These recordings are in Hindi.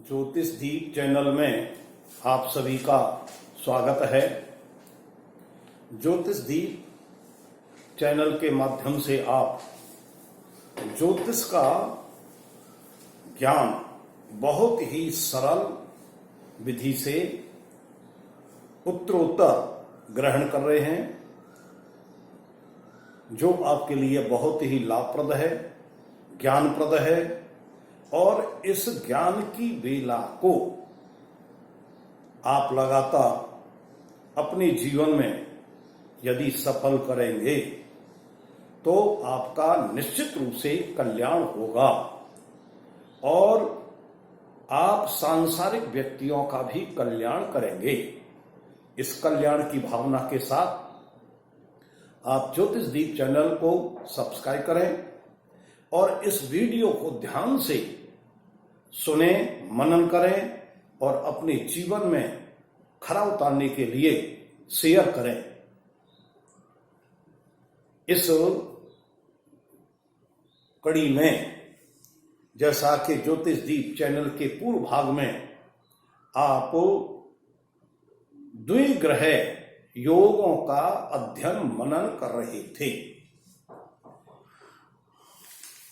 ज्योतिष दीप चैनल में आप सभी का स्वागत है। ज्योतिष दीप चैनल के माध्यम से आप ज्योतिष का ज्ञान बहुत ही सरल विधि से उत्तरोत्तर ग्रहण कर रहे हैं, जो आपके लिए बहुत ही लाभप्रद है, ज्ञानप्रद है। और इस ज्ञान की बेला को आप लगातार अपने जीवन में यदि सफल करेंगे तो आपका निश्चित रूप से कल्याण होगा और आप सांसारिक व्यक्तियों का भी कल्याण करेंगे। इस कल्याण की भावना के साथ आप ज्योतिष दीप चैनल को सब्सक्राइब करें और इस वीडियो को ध्यान से सुने, मनन करें और अपने जीवन में खरा उतारने के लिए शेयर करें। इस कड़ी में जैसा कि ज्योतिष दीप चैनल के पूर्व भाग में आप द्विग्रह योगों का अध्ययन मनन कर रहे थे,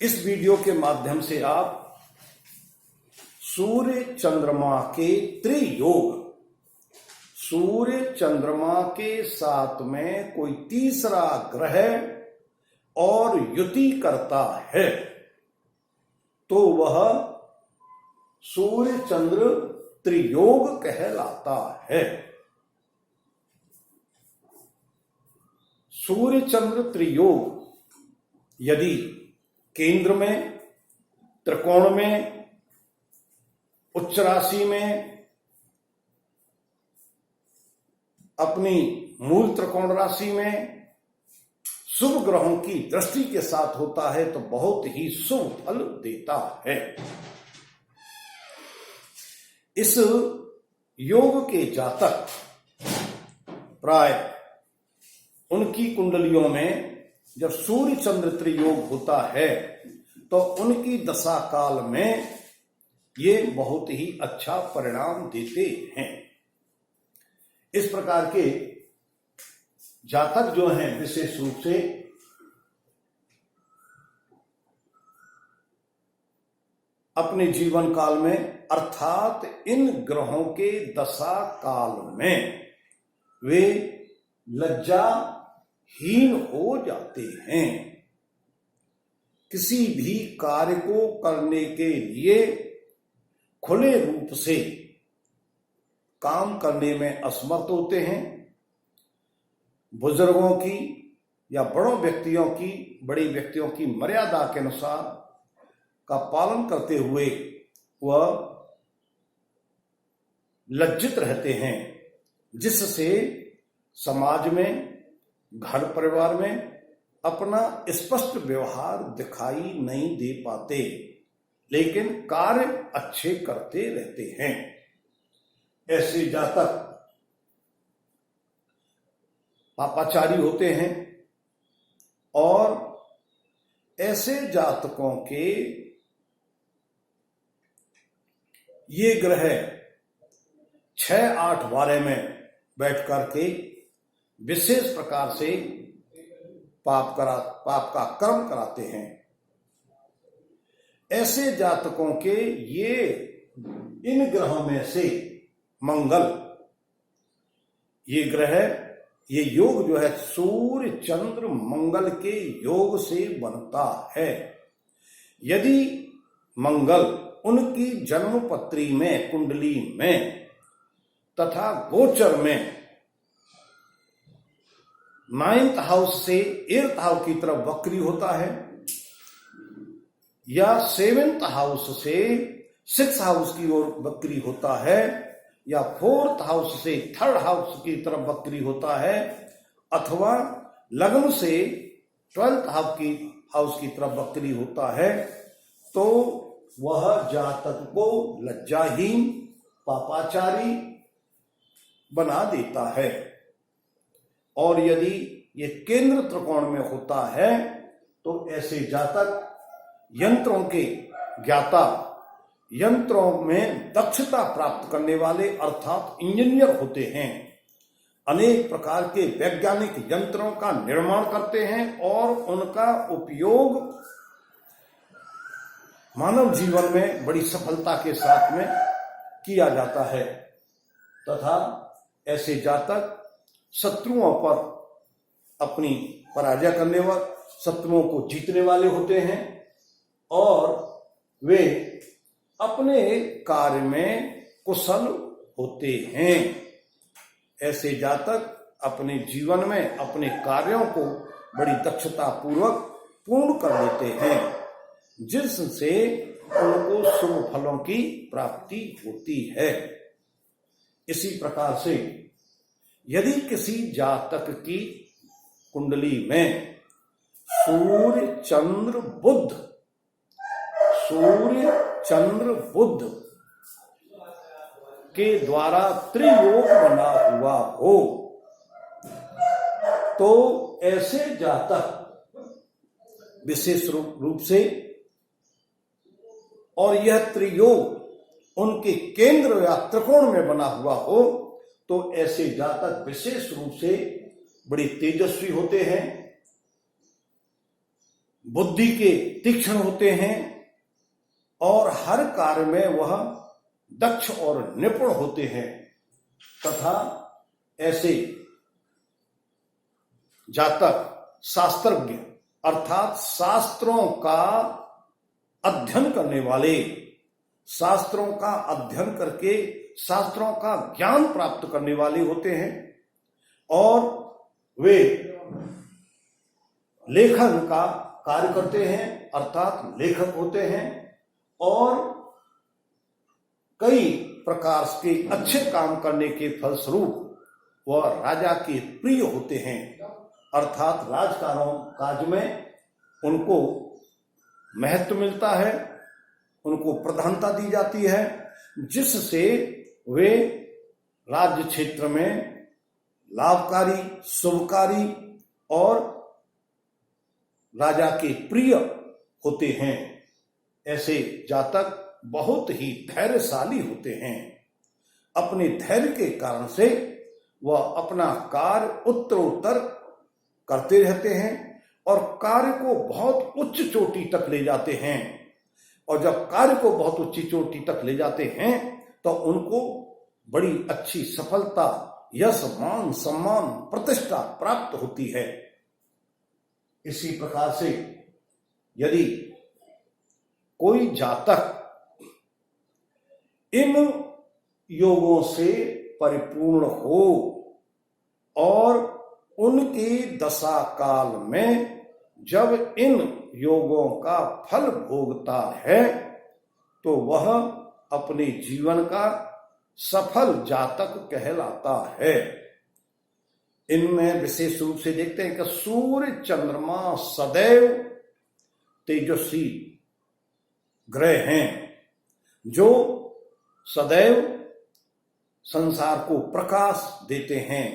इस वीडियो के माध्यम से आप सूर्य चंद्रमा के त्रियोग, सूर्य चंद्रमा के साथ में कोई तीसरा ग्रह और युति करता है तो वह सूर्य चंद्र त्रियोग कहलाता है। सूर्य चंद्र त्रियोग यदि केंद्र में, त्रिकोण में, उच्च राशि में, अपनी मूल त्रिकोण राशि में शुभ ग्रहों की दृष्टि के साथ होता है तो बहुत ही शुभ फल देता है। इस योग के जातक प्राय उनकी कुंडलियों में जब सूर्य चंद्र त्रियोग होता है तो उनकी दशा काल में ये बहुत ही अच्छा परिणाम देते हैं। इस प्रकार के जातक जो हैं विशेष रूप से अपने जीवन काल में अर्थात इन ग्रहों के दशा काल में वे लज्जाहीन हो जाते हैं। किसी भी कार्य को करने के लिए खुले रूप से काम करने में असमर्थ होते हैं। बुजुर्गों की या बड़े व्यक्तियों की मर्यादा के अनुसार का पालन करते हुए वह लज्जित रहते हैं, जिससे समाज में, घर परिवार में अपना स्पष्ट व्यवहार दिखाई नहीं दे पाते, लेकिन कार्य अच्छे करते रहते हैं। ऐसे जातक पापाचारी होते हैं और ऐसे जातकों के ये ग्रह 6, 8, 12 में बैठ करके विशेष प्रकार से पाप का कर्म कराते हैं। ऐसे जातकों के इन ग्रहों में से मंगल, ये ग्रह, ये योग जो है सूर्य चंद्र मंगल के योग से बनता है। यदि मंगल उनकी जन्मपत्री में, कुंडली में तथा गोचर में 9th हाउस से 8th हाउस की तरफ वक्री होता है या 7th हाउस से 6th हाउस की ओर वक्री होता है या 4th हाउस से 3rd हाउस की तरफ वक्री होता है अथवा लग्न से 12th हाउस की तरफ वक्री होता है तो वह जातक को लज्जाहीन, पापाचारी बना देता है। और यदि ये केंद्र त्रिकोण में होता है तो ऐसे जातक यंत्रों के ज्ञाता यंत्रों में दक्षता प्राप्त करने वाले अर्थात इंजीनियर होते हैं, अनेक प्रकार के वैज्ञानिक यंत्रों का निर्माण करते हैं और उनका उपयोग मानव जीवन में बड़ी सफलता के साथ में किया जाता है तथा ऐसे जातक शत्रुओं पर अपनी पराजय करने वाले, शत्रुओं को जीतने वाले होते हैं और वे अपने कार्य में कुशल होते हैं। ऐसे जातक अपने जीवन में अपने कार्यों को बड़ी दक्षता पूर्वक पूर्ण कर लेते हैं, जिससे उनको शुभ फलों की प्राप्ति होती है। इसी प्रकार से यदि किसी जातक की कुंडली में सूर्य चंद्र बुध के द्वारा त्रियोग बना हुआ हो तो ऐसे जातक विशेष रूप से, और यह त्रियोग उनके केंद्र या त्रिकोण में बना हुआ हो तो ऐसे जातक विशेष रूप से बड़े तेजस्वी होते हैं, बुद्धि के तीक्ष्ण होते हैं और हर कार्य में वह दक्ष और निपुण होते हैं तथा ऐसे जातक शास्त्रज्ञ अर्थात शास्त्रों का अध्ययन करने वाले, शास्त्रों का अध्ययन करके शास्त्रों का ज्ञान प्राप्त करने वाले होते हैं और वे लेखन का कार्य करते हैं अर्थात लेखक होते हैं और कई प्रकार के अच्छे काम करने के फलस्वरूप वह राजा के प्रिय होते हैं अर्थात काज में उनको महत्व मिलता है, उनको प्रधानता दी जाती है, जिससे वे राज्य क्षेत्र में लाभकारी, शुभकारी और राजा के प्रिय होते हैं। ऐसे जातक बहुत ही धैर्यशाली होते हैं। अपने धैर्य के कारण से वह अपना कार्य उत्तरोत्तर करते रहते हैं और कार्य को बहुत उच्च चोटी तक ले जाते हैं और जब कार्य को बहुत ऊंची चोटी तक ले जाते हैं तो उनको बड़ी अच्छी सफलता, यश, मान, सम्मान, प्रतिष्ठा प्राप्त होती है। इसी प्रकार से यदि कोई जातक इन योगों से परिपूर्ण हो और उनके दशा काल में जब इन योगों का फल भोगता है तो वह अपने जीवन का सफल जातक कहलाता है। इनमें विशेष रूप से देखते हैं कि सूर्य चंद्रमा सदैव तेजस्वी ग्रह हैं जो सदैव संसार को प्रकाश देते हैं,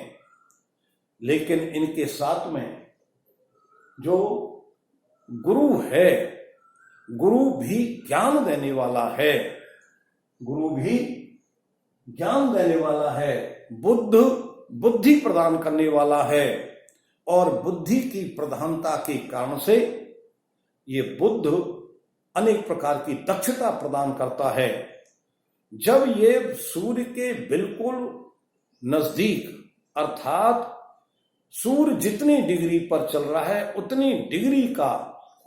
लेकिन इनके साथ में जो गुरु है, गुरु भी ज्ञान देने वाला है, गुरु भी ज्ञान देने वाला है, बुद्धि प्रदान करने वाला है और बुद्धि की प्रधानता के कारण से ये बुद्ध अनेक प्रकार की दक्षता प्रदान करता है। जब ये सूर्य के बिल्कुल नजदीक अर्थात सूर्य जितनी डिग्री पर चल रहा है उतनी डिग्री का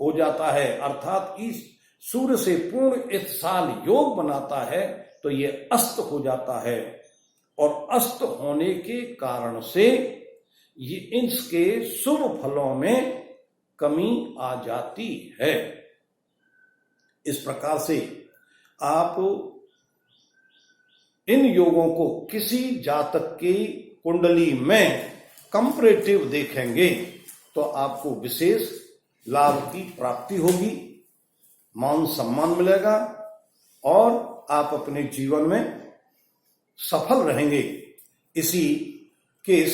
हो जाता है अर्थात इस सूर्य से पूर्ण इस साल योग बनाता है तो ये अस्त हो जाता है और अस्त होने के कारण से ये इसके शुभ फलों में कमी आ जाती है। इस प्रकार से आप इन योगों को किसी जातक की कुंडली में कंपैरेटिव देखेंगे तो आपको विशेष लाभ की प्राप्ति होगी, मान सम्मान मिलेगा और आप अपने जीवन में सफल रहेंगे। इसी के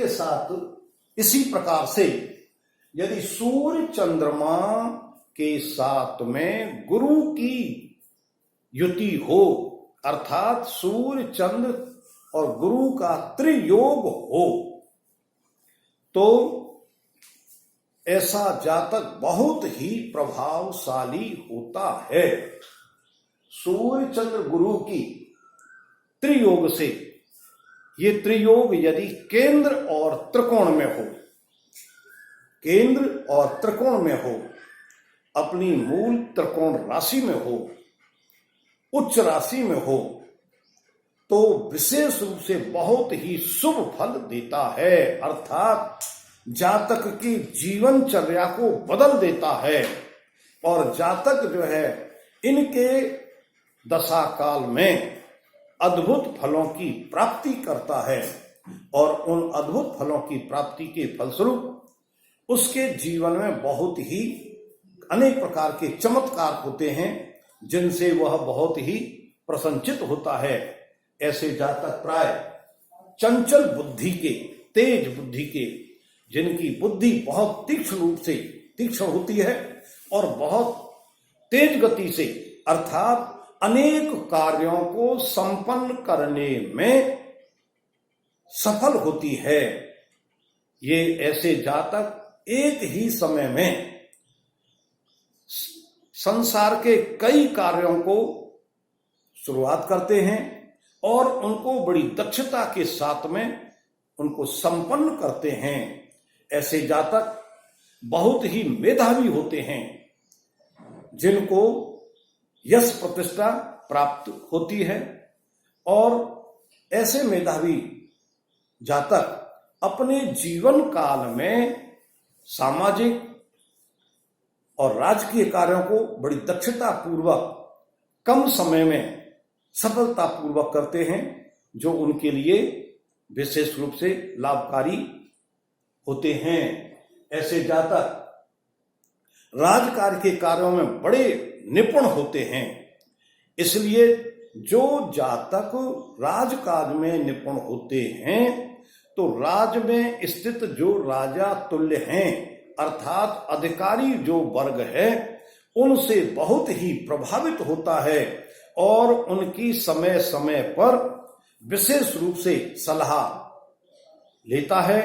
साथ इसी प्रकार से यदि सूर्य चंद्रमा के साथ में गुरु की युति हो, अर्थात सूर्य चंद्र और गुरु का त्रियोग हो, तो ऐसा जातक बहुत ही प्रभावशाली होता है। सूर्य चंद्र गुरु की त्रियोग से, ये त्रियोग यदि केंद्र और त्रिकोण में हो, केंद्र और त्रिकोण में हो, अपनी मूल त्रिकोण राशि में हो, उच्च राशि में हो, तो विशेष रूप से बहुत ही शुभ फल देता है, अर्थात जातक की जीवनचर्या को बदल देता है। और जातक जो है इनके दशा काल में अद्भुत फलों की प्राप्ति करता है, और उन अद्भुत फलों की प्राप्ति के फलस्वरूप उसके जीवन में बहुत ही अनेक प्रकार के चमत्कार होते हैं, जिनसे वह बहुत ही प्रसन्नचित होता है। ऐसे जातक प्राय चंचल बुद्धि के, तेज बुद्धि के, जिनकी बुद्धि बहुत तीक्ष्ण रूप से तीक्ष्ण होती है और बहुत तेज गति से, अर्थात अनेक कार्यों को संपन्न करने में सफल होती है। ये ऐसे जातक एक ही समय में संसार के कई कार्यों को शुरुआत करते हैं और उनको बड़ी दक्षता के साथ में उनको संपन्न करते हैं। ऐसे जातक बहुत ही मेधावी होते हैं, जिनको यश प्रतिष्ठा प्राप्त होती है, और ऐसे मेधावी जातक अपने जीवन काल में सामाजिक और राजकीय कार्यों को बड़ी दक्षता पूर्वक कम समय में सफलता पूर्वक करते हैं, जो उनके लिए विशेष रूप से लाभकारी होते हैं। ऐसे जातक राजकार्य के कार्यों में बड़े निपुण होते हैं। इसलिए जो जातक राजकाज में निपुण होते हैं, तो राज में स्थित जो राजा तुल्य हैं, अर्थात अधिकारी जो वर्ग है, उनसे बहुत ही प्रभावित होता है और उनकी समय समय पर विशेष रूप से सलाह लेता है,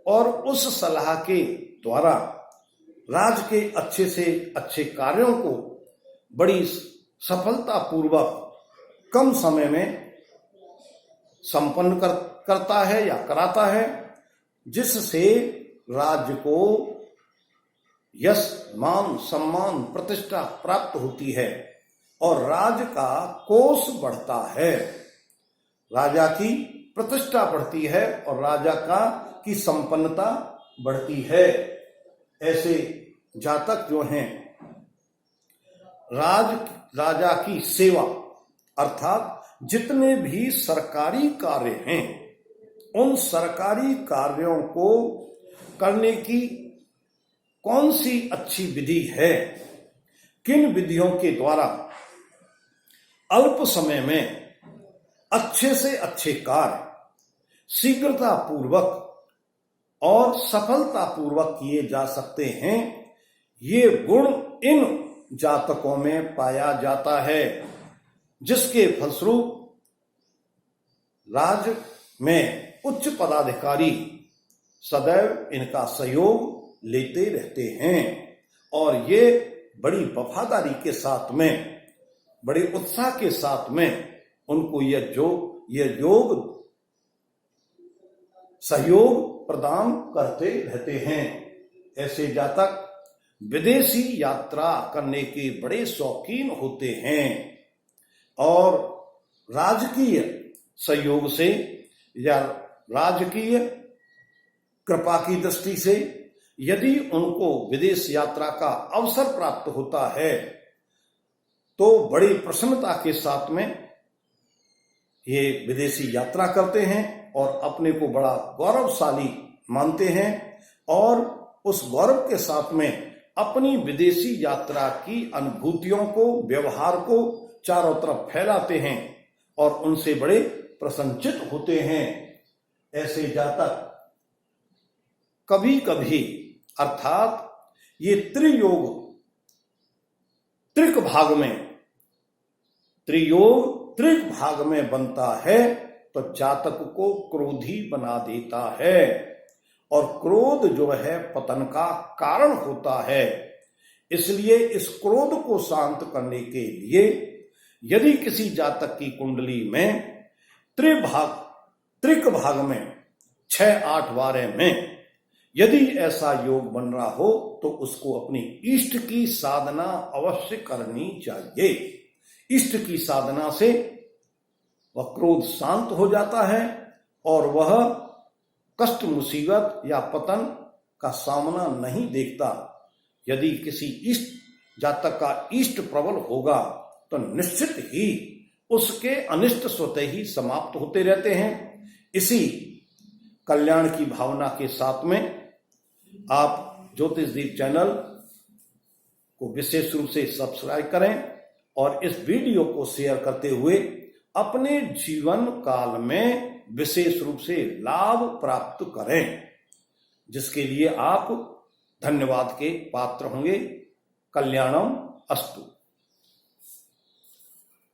और उस सलाह के द्वारा राज के अच्छे से अच्छे कार्यों को बड़ी सफलता पूर्वक कम समय में संपन्न करता है या कराता है, जिससे राज्य को यश, मान, सम्मान, प्रतिष्ठा प्राप्त होती है और राज्य का कोष बढ़ता है, राजा की प्रतिष्ठा बढ़ती है और राजा की संपन्नता बढ़ती है। ऐसे जातक जो हैं राजा की सेवा, अर्थात जितने भी सरकारी कार्य हैं, उन सरकारी कार्यों को करने की कौन सी अच्छी विधि है, किन विधियों के द्वारा अल्प समय में अच्छे से अच्छे कार्य शीघ्रता पूर्वक और सफलता पूर्वक किए जा सकते हैं, ये गुण इन जातकों में पाया जाता है, जिसके फलस्वरूप राज्य में उच्च पदाधिकारी सदैव इनका सहयोग लेते रहते हैं और ये बड़ी वफादारी के साथ में, बड़े उत्साह के साथ में उनको यह योग सहयोग प्रदान करते रहते हैं। ऐसे जातक विदेशी यात्रा करने के बड़े शौकीन होते हैं और राजकीय सहयोग से या राजकीय कृपा की दृष्टि से यदि उनको विदेश यात्रा का अवसर प्राप्त होता है, तो बड़ी प्रसन्नता के साथ में ये विदेशी यात्रा करते हैं और अपने को बड़ा गौरवशाली मानते हैं और उस गौरव के साथ में अपनी विदेशी यात्रा की अनुभूतियों को, व्यवहार को चारों तरफ फैलाते हैं और उनसे बड़े प्रसन्नचित होते हैं। ऐसे जातक कभी कभी, अर्थात ये त्रियोग त्रिक भाग में, त्रियोग त्रिक भाग में बनता है तो जातक को क्रोधी बना देता है, और क्रोध जो है पतन का कारण होता है। इसलिए इस क्रोध को शांत करने के लिए यदि किसी जातक की कुंडली में त्रिक भाग में 6-8 12 में यदि ऐसा योग बन रहा हो तो उसको अपनी इष्ट की साधना अवश्य करनी चाहिए। इष्ट की साधना से वह क्रोध शांत हो जाता है और वह कष्ट मुसीबत या पतन का सामना नहीं देखता। यदि किसी इष्ट जातक का इष्ट प्रबल होगा तो निश्चित ही उसके अनिष्ट स्वतः ही समाप्त होते रहते हैं। इसी कल्याण की भावना के साथ में आप ज्योतिषदीप चैनल को विशेष रूप से सब्सक्राइब करें और इस वीडियो को शेयर करते हुए अपने जीवन काल में विशेष रूप से लाभ प्राप्त करें, जिसके लिए आप धन्यवाद के पात्र होंगे। कल्याणम अस्तु।